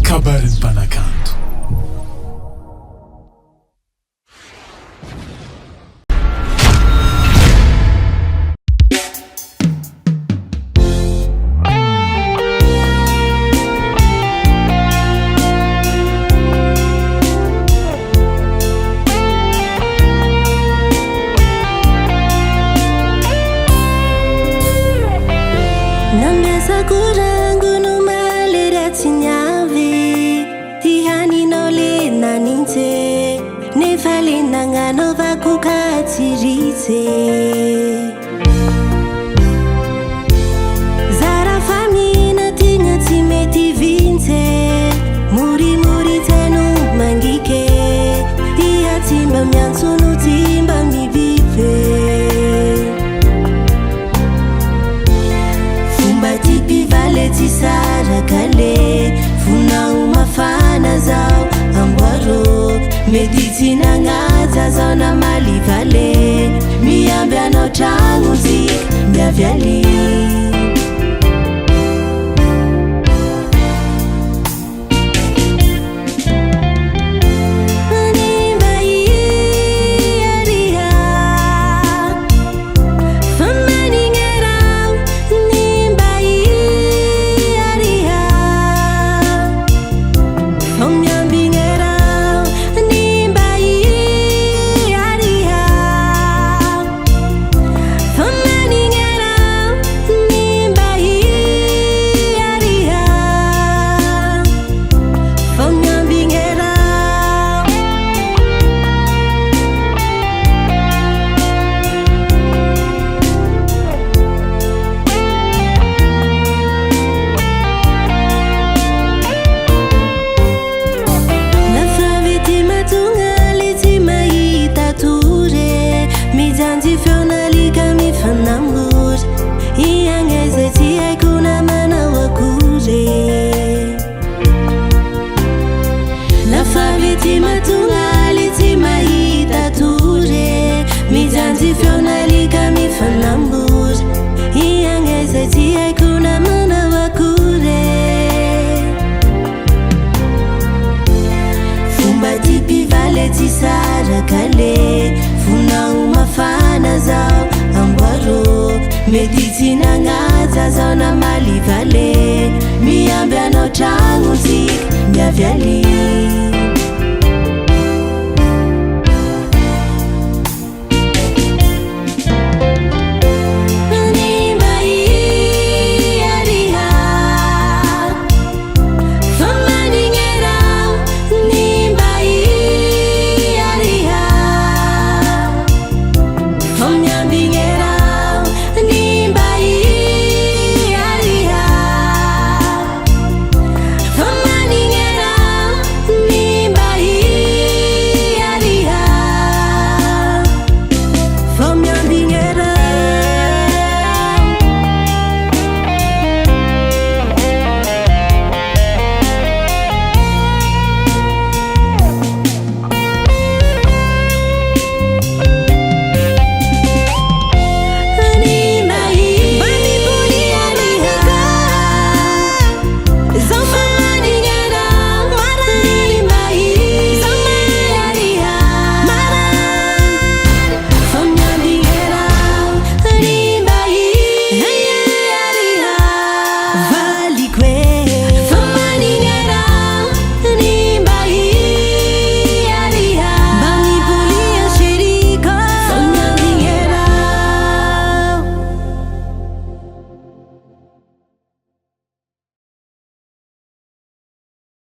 Kabaron'Ny Mpanakanto. Kurangu no malera tinyavi tihani no le naninte ne fali nangano vakukatirite zara famina tinga timeti vinte muri muri tenu mangike ia timba myansunu timba mibive Ti sara kale funau mafana zao ambaro mediti na ngaza zao na mali vale miambia no changu zik miavyali Ti sara kale funau mafana zao ambaro mediti na ngaza zao na mali vale miambia no changu zik miavyali